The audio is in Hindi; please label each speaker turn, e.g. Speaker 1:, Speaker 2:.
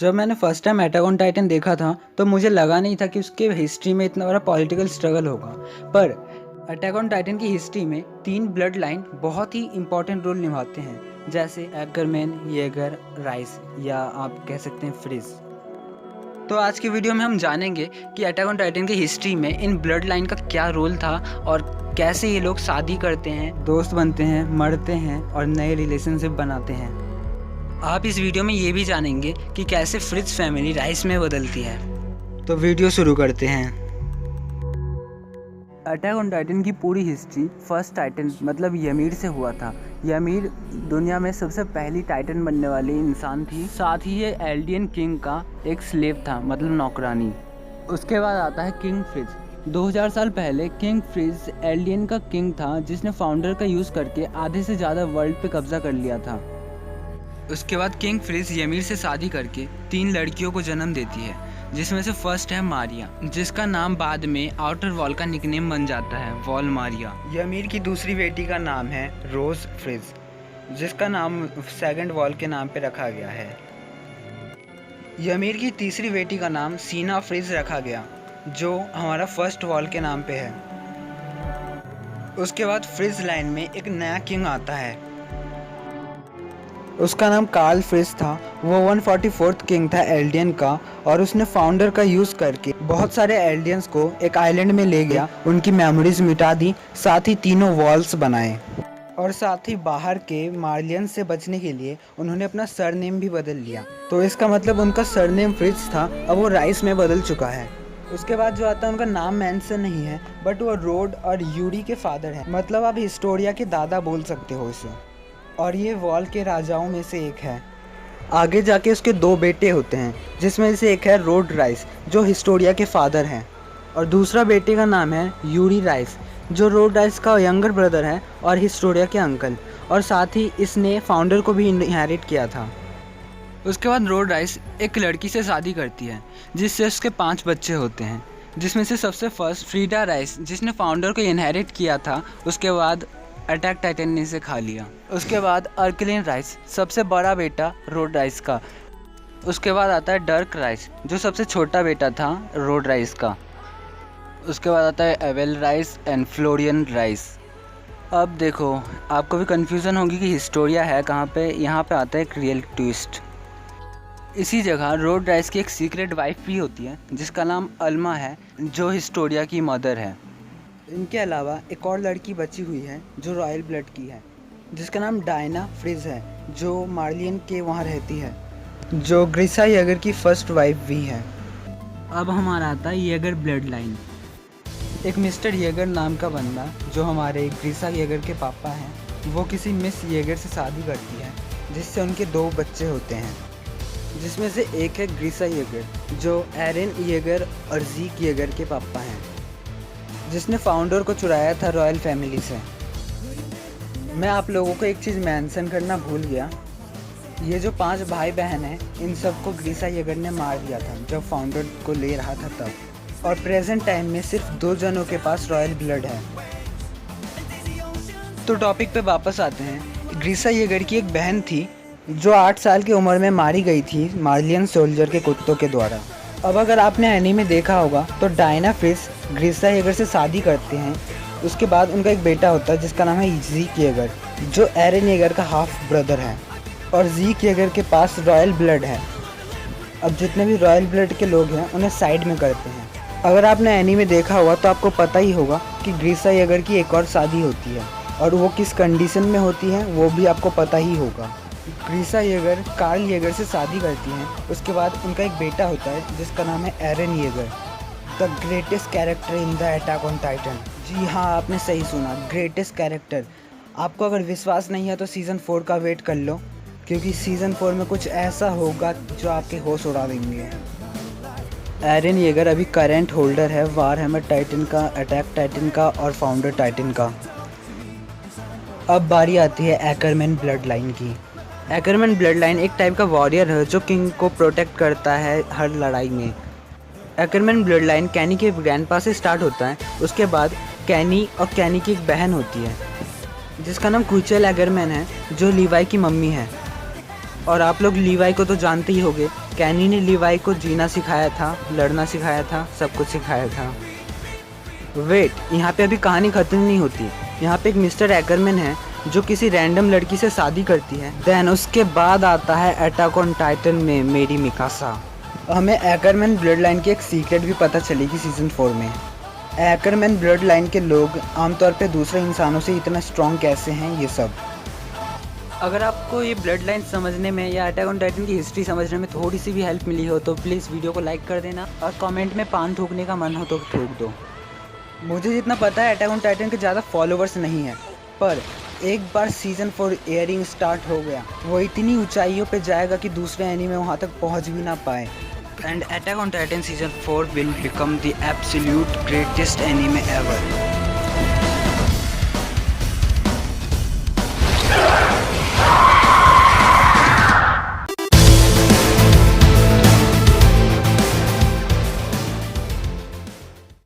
Speaker 1: जब मैंने first time attack on Titan देखा था तो मुझे लगा नहीं था कि उसके हिस्ट्री में इतना बड़ा पॉलिटिकल स्ट्रगल होगा। पर अटैक ऑन टाइटन की हिस्ट्री में 3 ब्लड लाइन बहुत ही इंपॉर्टेंट रोल निभाते हैं, जैसे एक्करमैन, येगर, राइस या आप कह सकते हैं फ्रिज। तो आज की वीडियो में हम जानेंगे कि अटैक ऑन टाइटन की हिस्ट्री में इन ब्लड लाइन का क्या रोल था और कैसे ये लोग शादी करते हैं, दोस्त बनते हैं, मरते हैं और नए रिलेशनशिप बनाते हैं। आप इस वीडियो में ये भी जानेंगे कि कैसे फ्रिज फैमिली राइस में बदलती है। तो वीडियो शुरू करते हैं। अटैक ऑन टाइटन की पूरी हिस्ट्री फर्स्ट टाइटन मतलब ymir से हुआ था। ymir दुनिया में सबसे पहली टाइटन बनने वाली इंसान थी। साथ ही ये एल्डियन किंग का एक स्लेव था, मतलब नौकरानी। उसके बाद आता है किंग फ्रिज। 2000 साल पहले किंग फ्रिज एल्डियन का किंग था, जिसने फाउंडर का यूज़ करके आधे से ज़्यादा वर्ल्ड पे कब्जा कर लिया था। उसके बाद किंग फ्रिज ymir से शादी करके 3 लड़कियों को जन्म देती है, जिसमें से फर्स्ट है मारिया, जिसका नाम बाद में आउटर वॉल का निकनेम बन जाता है, वॉल मारिया। ymir की दूसरी बेटी का नाम है रोज फ्रिज, जिसका नाम सेकंड वॉल के नाम पे रखा गया है। ymir की तीसरी बेटी का नाम सीना फ्रिज रखा गया, जो हमारा फर्स्ट वॉल के नाम पे है। उसके बाद फ्रिज लाइन में एक नया किंग आता है, उसका नाम कार्ल फ्रिज था। वो 144th किंग था एल्डियन का, और उसने फाउंडर का यूज़ करके बहुत सारे एल्डियंस को एक आइलैंड में ले गया, उनकी मेमोरीज मिटा दी, साथ ही तीनों वॉल्स बनाए। और साथ ही बाहर के मार्लियन से बचने के लिए उन्होंने अपना सरनेम भी बदल लिया। तो इसका मतलब उनका सरनेम फ्रिज था, अब वो राइस में बदल चुका है। उसके बाद जो आता है उनका नाम मेंशन नहीं है, बट वो रोड और यूरी के फादर हैं, मतलब आप हिस्टोरिया के दादा बोल सकते हो इसे। और ये वॉल के राजाओं में से एक है। आगे जाके उसके 2 बेटे होते हैं, जिसमें से एक है रोड राइस, जो हिस्टोरिया के फादर हैं, और दूसरा बेटे का नाम है यूरी राइस, जो रोड राइस का यंगर ब्रदर है और हिस्टोरिया के अंकल, और साथ ही इसने फाउंडर को भी इनहेरिट किया था। उसके बाद रोड राइस एक लड़की से शादी करती है, जिससे उसके 5 बच्चे होते हैं, जिसमें से सबसे फर्स्ट फ्रीडा राइस, जिसने फाउंडर को इनहेरिट किया था। उसके बाद अटैक टाइटन ने इसे खा लिया। उसके बाद अर्कलिन राइस, सबसे बड़ा बेटा रोड राइस का। उसके बाद आता है डर्क राइस, जो सबसे छोटा बेटा था रोड राइस का। उसके बाद आता है avail rice and Florian rice. अब देखो, आपको भी कन्फ्यूज़न होगी कि हिस्टोरिया है कहाँ पे। यहाँ पे आता है एक रियल ट्विस्ट। इसी जगह रोड राइस की एक सीक्रेट वाइफ भी होती है, जिसका नाम अल्मा है, जो हिस्टोरिया की मदर है। इनके अलावा एक और लड़की बची हुई है जो रॉयल ब्लड की है, जिसका नाम डायना फ्रिज है, जो मार्लियन के वहाँ रहती है, जो ग्रीसा येगर की फर्स्ट वाइफ भी है। अब हमारा आता है येगर ब्लड लाइन। एक मिस्टर येगर नाम का बंदा, जो हमारे ग्रीसा येगर के पापा हैं, वो किसी मिस येगर से शादी करती है, जिससे उनके 2 बच्चे होते हैं, जिसमें से एक है ग्रीसा येगर, जो एरन येगर और जीक येगर के पापा हैं, जिसने फाउंडर को चुराया था रॉयल फैमिली से। मैं आप लोगों को एक चीज़ मेंशन करना भूल गया, ये जो 5 भाई बहन हैं, इन सबको ग्रीसा येगर ने मार दिया था जब फाउंडर को ले रहा था तब। और प्रेजेंट टाइम में सिर्फ 2 जनों के पास रॉयल ब्लड है। तो टॉपिक पे वापस आते हैं। ग्रीसा येगर की एक बहन थी, जो 8 साल की उम्र में मारी गई थी मार्लियन सोल्जर के कुत्तों के द्वारा। अब अगर आपने एनीमे देखा होगा तो डायना फ्रिज ग्रीसा येगर से शादी करते हैं। उसके बाद उनका एक बेटा होता है, जिसका नाम है जीक येगर, जो एरन येगर का हाफ ब्रदर है, और जीक येगर के पास रॉयल ब्लड है। अब जितने भी रॉयल ब्लड के लोग हैं उन्हें साइड में करते हैं। अगर आपने एनीमे देखा होगा तो आपको पता ही होगा कि ग्रीसा येगर की एक और शादी होती है, और वो किस कंडीशन में होती है वो भी आपको पता ही होगा। ग्रीसा येगर कार्ल येगर से शादी करती हैं। उसके बाद उनका एक बेटा होता है, जिसका नाम है Eren Yeager, the greatest character in the Attack on Titan. जी हाँ, आपने सही सुना, ग्रेटेस्ट कैरेक्टर। आपको अगर विश्वास नहीं है तो सीज़न 4 का वेट कर लो, क्योंकि सीज़न 4 में कुछ ऐसा होगा जो आपके होश उड़ा देंगे। एरन येगर अभी करेंट होल्डर है वारहैमर टाइटन का, अटैक टाइटन का और फाउंडर टाइटन का। अब बारी आती है एक्करमैन ब्लड लाइन की। एक्करमैन ब्लड लाइन एक टाइप का वॉरियर है, जो किंग को प्रोटेक्ट करता है हर लड़ाई में। एक्करमैन ब्लड लाइन कैनी के ग्रैंडपा से स्टार्ट होता है। उसके बाद कैनी और कैनी की एक बहन होती है, जिसका नाम क्विचेल एक्करमैन है, जो लीवाई की मम्मी है। और आप लोग लीवाई को तो जानते ही होंगे, कैनी ने लिवाई को जीना सिखाया था, लड़ना सिखाया था, सब कुछ सिखाया था। वेट, यहाँ पे अभी कहानी खत्म नहीं होती। यहाँ पे एक मिस्टर एकरमैन है जो किसी रैंडम लड़की से शादी करती है। देन उसके बाद आता है अटैक ऑन टाइटन में मेरी मिकासा। हमें एकरमैन ब्लड लाइन की एक सीक्रेट भी पता चलेगी सीजन 4 में। एकरमैन ब्लड लाइन के लोग आमतौर पे दूसरे इंसानों से इतना स्ट्रॉन्ग कैसे हैं, ये सब। अगर आपको ये ब्लड लाइन समझने में या अटैक ऑन टाइटन की हिस्ट्री समझने में थोड़ी सी भी हेल्प मिली हो तो प्लीज़ वीडियो को लाइक कर देना, और कमेंट में पान थूकने का मन हो तो थूक दो। मुझे जितना पता है अटैक ऑन टाइटन के ज़्यादा फॉलोवर्स नहीं है, पर एक बार सीजन 4 एयरिंग स्टार्ट हो गया वो इतनी ऊंचाइयों पे जाएगा कि दूसरे एनीमे वहाँ तक पहुँच भी ना पाए। And attack on Titan season 4 will become the absolute greatest anime ever.